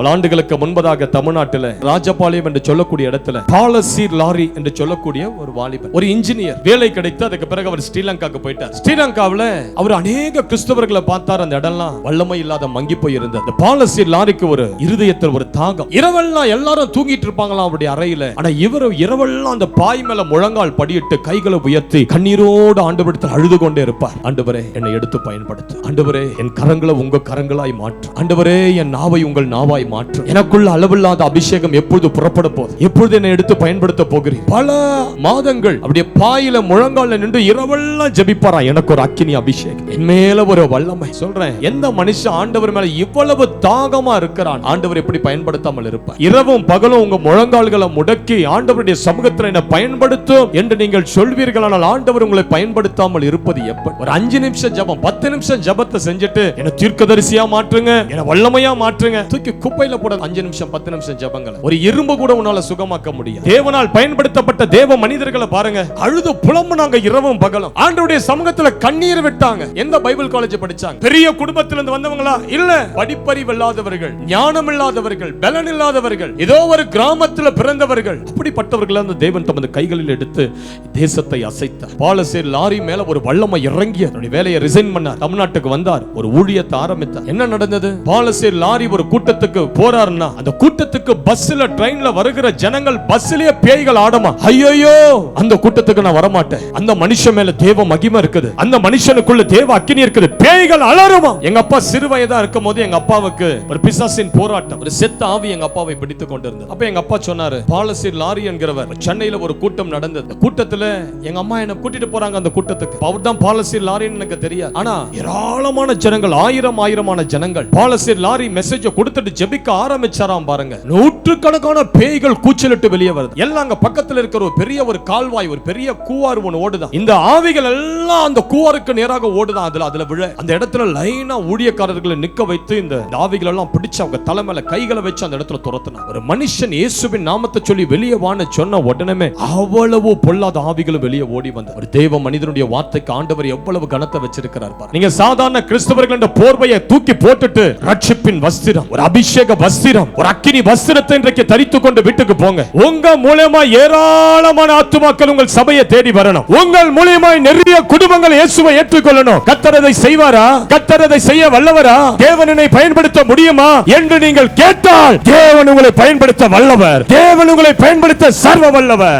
பல ஆண்டுகளுக்கு முன்பதாக தமிழ்நாட்டில் ராஜபாளையம் என்று சொல்லக்கூடிய இடத்துல பாலசீர் லாரி என்று சொல்லக்கூடிய ஒரு வாலிபர், ஒரு இன்ஜினியர் வேலை கிடைத்து அதுக்கு பிறகு அவர் ஸ்ரீலங்காக்கு போயிட்டார். ஸ்ரீலங்காவில் அவர் அநேக கிறிஸ்தவர்களை பார்த்தார். அந்த இடம்லாம் வல்லமை இல்லாத மங்கி போய் இருந்தது. அந்த பாலசீர் லாரிக்கு ஒரு இருதயத்தில் ஒரு தாகம். இரவெல்லாம் எல்லாரும் தூங்கிட்டு இருப்பாங்களாம் அவருடைய அறையில. ஆனா இவர் இரவெல்லாம் அந்த பாய் மேல முழங்கால் படியிட்டு கைகளை உயர்த்தி கண்ணீரோடு ஆண்டவரிடத்தில் அழுது கொண்டே இருப்பார். ஆண்டவரே என்னை எடுத்து பயன்படுத்து, ஆண்டவரே என் கரங்களை உங்க கரங்களாய் மாற்று, ஆண்டவரே என் நாவை உங்கள் நாவாய் மாற்று, எனக்குள்ள அளவில்லாத அபிஷேகம் எப்பொழுது புறப்பட போகுது, எப்பொழுது என்னை எடுத்து பயன்படுத்த போகிறேன். பல மாதங்கள் அப்படியே பாயில முழங்கால நின்று இரவெல்லாம் ஜெபிப்பாரா, எனக்கு ஒரு அக்கினி அபிஷேகம், என் மேல ஒரு வல்லமை. சொல்றேன், எந்த மனுஷன் ஆண்டவர் மேல இவ்வளவு தாகமா இருக்கிறான், ஆண்டவர் எப்படி பயன்படுத்தாமல் இருப்பார்? இரவும் பகலும் உங்க முழங்கால்களை முடக்கி ஆண்டவருடைய சமூகத்தில் என்ன பயன்படுத்தும் என்று நீங்கள் சொல்வீர்கள். ஆனால் ஆண்டவர் உங்களை பயன்படுத்தாமல் இருப்பது எப்படி? ஒரு 5 நிமிஷம் ஜெபம், 10 நிமிஷம் ஜெபத்தை செஞ்சுட்டு என்ன தீர்க்கதரிசியா மாற்றுங்க, என்ன வல்லமையா மாற்றுங்க, தூக்கி குப்பையில போட 5 நிமிஷம் 10 நிமிஷம் ஜெபங்களை. ஒரு எறும்பு கூட உன்னால சுகமாக்க முடியும். தேவனால் பயன்படுத்தப்பட்ட தேவ மனிதர்களை பாருங்க, அழுது புலம்புனாங்க இரவும் பகலும், ஆண்டவருடைய சமூகத்துல கண்ணீர் விட்டாங்க. எந்த பைபிள் காலேஜ் படிச்சாங்க? பெரிய குடும்பத்திலிருந்து வந்தவங்களா? இல்ல, படிப்பறிவு இல்லாதவர்கள், ஞானம் இல்லாதவர்கள், பலன் இல்லாதவர்கள், ஏதோ ஒரு கிராமத்துல பிறந்தவர்கள். அப்படிப்பட்டவர்கள் அந்த தேவன் தமது கைகளில் எடுத்து தேசத்தை அசைத்தார். பாலசீர் லாரி மேல ஒரு வல்லமை இறங்கிய வேலையை ரிசைன் பண்ணார். தமிழ்நாட்டுக்கு வந்தார், ஒரு ஊழியத்தை ஆரம்பித்தார். என்ன நடந்தது? பாலசீர் லாரி ஒரு கூட்டத்துக்கு போறாருன்னா அந்த கூட்டத்துக்கு பஸ்ல ட்ரெயின்ல வருகிற ஜனங்கள் பஸ்லயே பேய்கள் ஆடுமா. ஐயோ, அந்த கூட்டத்துக்கு நான் வரமாட்டேன், அந்த மனுஷன் மேல தேவ மகிமை இருக்குது, அந்த மனுஷனுக்குள்ள தேவ அக்கினி இருக்குது, பேய்கள் அலறுமா. எங்க அப்பா சிறு வயதா இருக்கும் போது எங்க அப்பாவுக்கு ஒரு பிசாசின் போராட்டம், ஒரு செத்த ஆவி எங்க அப்பாவை பிடித்துக் கொண்டிருந்தது. அப்ப எங்க அப்பா சொன்னாரு, பாலசீர் லாரி என்கிறவர் சென்னையில ஒரு கூட்டம் நடந்தது. கூட்டத்துல எங்க அம்மா என்ன கூட்டிட்டு போறாங்க அந்த கூட்டத்துக்கு. அவர் தான் பாலசீர் லாரின்னு எனக்கு தெரியாது. ஆனா ஏராளமான ஜனங்கள், ஆயிரமான ஜனங்கள் பாலசீர் லாரி மெசேஜ் கொடுத்துட்டு ஜெபிக்க ஆரம்பிச்சாராம். பாருங்க, நூற்றுக்கணக்கான பேய்கள் கூச்சலிட்டு வெளியே வருது. எல்லாம் அங்க பக்கத்துல இருக்கிற ஒரு பெரிய ஒரு கால்வாய், ஒரு பெரிய கூவாறு ஒன்று ஓடுதான். இந்த ஆவிகள் எல்லாம் அந்த கூவாருக்கு நேராக ஓடுதான். அதுல விழ அந்த இடத்துல லைனா ஊழியக்காரர்களை நிக்க வைத்து இந்த ஆவிகள் எல்லாம் பிடிச்சு அவங்க தலைமையில கைகளை வச்சு அந்த இடத்துல துரத்தினா. ஒரு மனுஷன் இயேசுவின் நாமத்தை சொல்லி வெளியே வான்னு சொன்ன உடனே அவ்வளவு பொல்லாத ஆவிகளும் வெளியே ஓடி வந்த. ஒரு தேவ மனிதனுடைய வார்த்தைக்கு ஆண்டவர் எவ்வளவு கனத்தை வச்சிருக்கிறார். நீங்க சாதாரண கிறிஸ்தவர்கள் என்ற போர்வையை தூக்கி போட்டுட்டு ரட்சிப்பின் வஸ்திரம், ஒரு அபிஷேக வஸ்திரம், ஒரு அக்கினி வஸ்திரத்தை இன்றைக்கு தரித்துக் கொண்டு வீட்டுக்கு போங்க. உங்க மூலமா ஏராளமான ஆத்துமாக்கள் உங்கள் சபையை தேடி வரணும். உங்கள் மூலமா நிறைய குடும்பங்கள் இயேசுவை ஏற்றுக்கொள்ளணும். கர்த்தர் அதை செய்வாரா? கர்த்தர் அதை செய்ய வல்லவரா? தேவனை பயன்படுத்த முடியுமா என்று நீங்கள் கேட்டால் தேவன் உங்களை பயன்படுத்த வல்லவர், தேவன் உங்களை பயன்படுத்த சர்வ வல்லவர்.